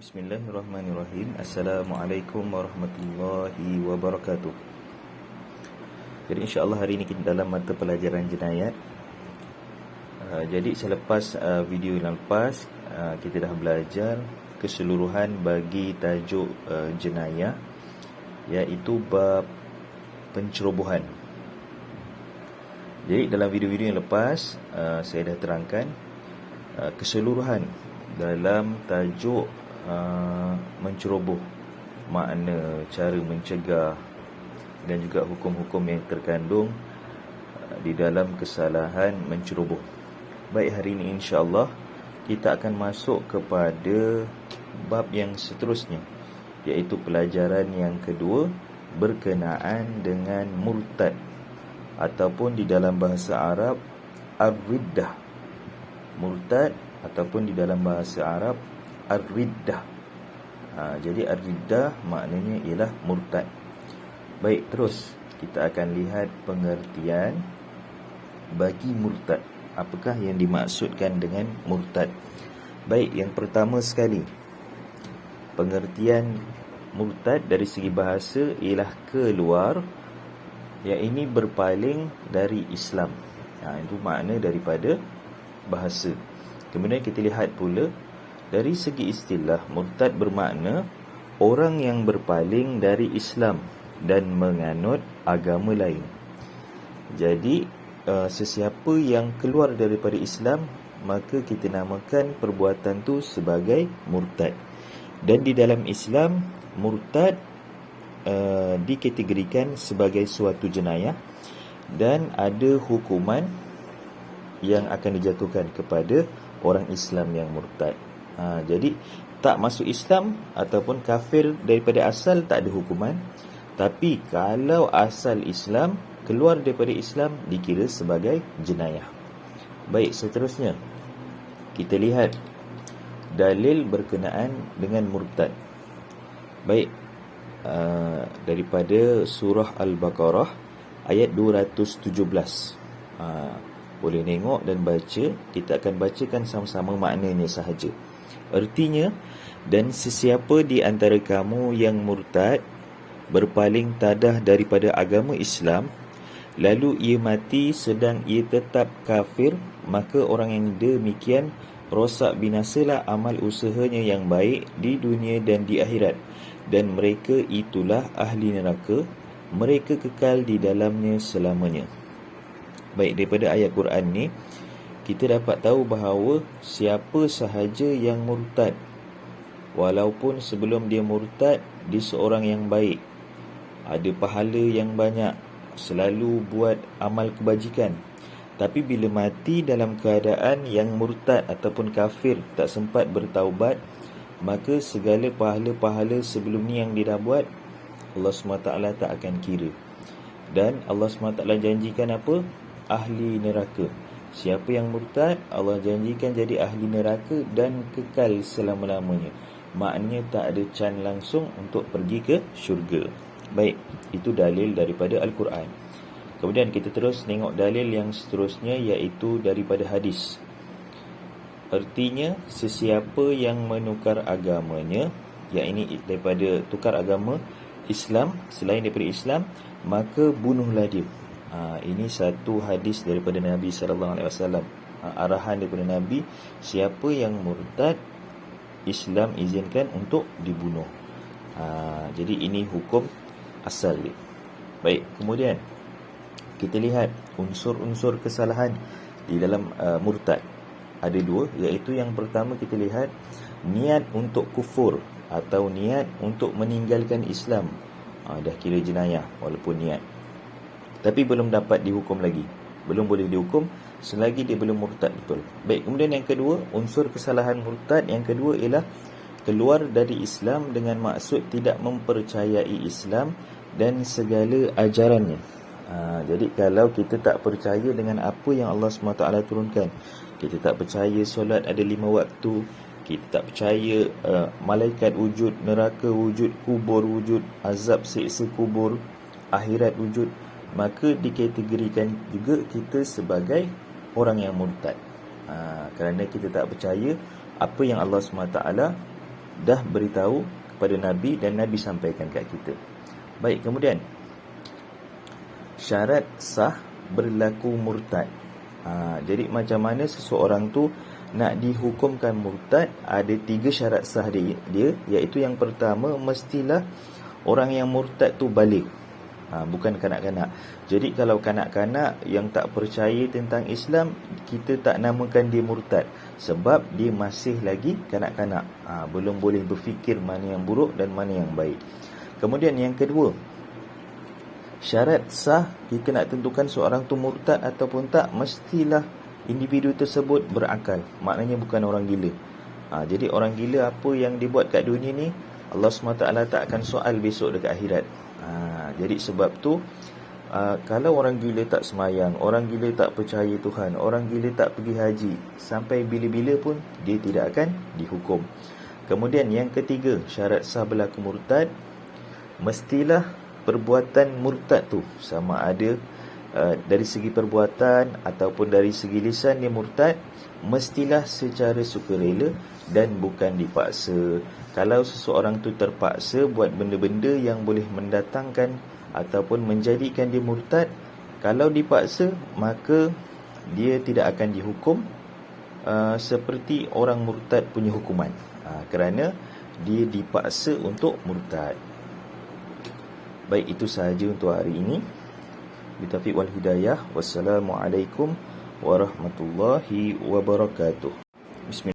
Bismillahirrahmanirrahim. Assalamualaikum warahmatullahi wabarakatuh. Jadi insya-Allah hari ini kita dalam mata pelajaran jenayat. Jadi selepas video yang lepas, kita dah belajar keseluruhan bagi tajuk jenayah, iaitu bab pencerobohan. Jadi dalam video-video yang lepas, saya dah terangkan keseluruhan dalam tajuk menceroboh, makna, cara mencegah dan juga hukum-hukum yang terkandung di dalam kesalahan menceroboh. Baik, hari ini insya-Allah kita akan masuk kepada bab yang seterusnya, iaitu pelajaran yang kedua berkenaan dengan murtad, ataupun di dalam bahasa Arab ar-riddah. Murtad ataupun di dalam bahasa Arab ar-riddah. Jadi ar-riddah maknanya ialah murtad. Baik, terus kita akan lihat pengertian bagi murtad. Apakah yang dimaksudkan dengan murtad? Baik, yang pertama sekali, pengertian murtad dari segi bahasa ialah keluar, iaitu berpaling dari Islam. Itu makna daripada bahasa. Kemudian kita lihat pula dari segi istilah, murtad bermakna orang yang berpaling dari Islam dan menganut agama lain. Jadi sesiapa yang keluar daripada Islam, maka kita namakan perbuatan tu sebagai murtad. Dan di dalam Islam, murtad dikategorikan sebagai suatu jenayah dan ada hukuman yang akan dijatuhkan kepada orang Islam yang murtad. Jadi tak masuk Islam ataupun kafir daripada asal tak ada hukuman. Tapi kalau asal Islam, keluar daripada Islam, dikira sebagai jenayah. Baik, seterusnya kita lihat dalil berkenaan dengan murtad. Baik, daripada surah Al-Baqarah ayat 217. Boleh tengok dan baca. Kita akan bacakan sama-sama maknanya sahaja. Artinya, dan sesiapa di antara kamu yang murtad, berpaling tadah daripada agama Islam, lalu ia mati sedang ia tetap kafir, maka orang yang demikian rosak binasalah amal usahanya yang baik di dunia dan di akhirat, dan mereka itulah ahli neraka, mereka kekal di dalamnya selamanya. Baik, daripada ayat Quran ni kita dapat tahu bahawa siapa sahaja yang murtad, walaupun sebelum dia murtad dia seorang yang baik, ada pahala yang banyak, selalu buat amal kebajikan, tapi bila mati dalam keadaan yang murtad ataupun kafir, tak sempat bertaubat, maka segala pahala-pahala sebelum ni yang dia dah buat, Allah SWT tak akan kira. Dan Allah SWT janjikan apa? Ahli neraka. Siapa yang murtad, Allah janjikan jadi ahli neraka dan kekal selama-lamanya. Maknanya tak ada can langsung untuk pergi ke syurga. Baik, itu dalil daripada Al-Quran. Kemudian kita terus tengok dalil yang seterusnya, iaitu daripada hadis. Artinya, sesiapa yang menukar agamanya, iaitu daripada tukar agama Islam, selain daripada Islam, maka bunuhlah dia. Ini satu hadis daripada Nabi SAW. Arahan daripada Nabi, siapa yang murtad, Islam izinkan untuk dibunuh. Jadi ini hukum asal dia. Baik, kemudian kita lihat unsur-unsur kesalahan di dalam murtad. Ada dua, iaitu yang pertama kita lihat niat untuk kufur atau niat untuk meninggalkan Islam. Dah kira jenayah walaupun niat, tapi belum dapat dihukum lagi, belum boleh dihukum selagi dia belum murtad betul. Baik, kemudian yang kedua, unsur kesalahan murtad yang kedua ialah keluar dari Islam dengan maksud tidak mempercayai Islam dan segala ajarannya. Jadi kalau kita tak percaya dengan apa yang Allah SWT turunkan, kita tak percaya solat ada 5 waktu, kita tak percaya malaikat wujud, neraka wujud, kubur wujud, azab siksa kubur, akhirat wujud, maka dikategorikan juga kita sebagai orang yang murtad. Kerana kita tak percaya apa yang Allah SWT dah beritahu kepada Nabi dan Nabi sampaikan kat kita. Baik, kemudian syarat sah berlaku murtad. Jadi macam mana seseorang tu nak dihukumkan murtad? Ada 3 syarat sah dia, iaitu yang pertama, mestilah orang yang murtad tu balik. Bukan kanak-kanak. Jadi kalau kanak-kanak yang tak percaya tentang Islam, kita tak namakan dia murtad, sebab dia masih lagi kanak-kanak, belum boleh berfikir mana yang buruk dan mana yang baik. Kemudian yang kedua, syarat sah kita nak tentukan seorang tu murtad ataupun tak, mestilah individu tersebut berakal. Maknanya bukan orang gila. Jadi orang gila apa yang dia buat kat dunia ni, Allah SWT tak akan soal besok dekat akhirat. Jadi sebab tu, kalau orang gila tak semayang, orang gila tak percaya Tuhan, orang gila tak pergi haji, sampai bila-bila pun dia tidak akan dihukum. Kemudian yang ketiga, syarat sah berlaku murtad, mestilah perbuatan murtad tu, sama ada dari segi perbuatan ataupun dari segi lisan dia murtad, mestilah secara sukarela dan bukan dipaksa. Kalau seseorang tu terpaksa buat benda-benda yang boleh mendatangkan ataupun menjadikan dia murtad, kalau dipaksa, maka dia tidak akan dihukum seperti orang murtad punya hukuman, kerana dia dipaksa untuk murtad. Baik, itu sahaja untuk hari ini. Bitaufiq wal hidayah. Wassalamualaikum warahmatullahi wabarakatuh. Bismillah.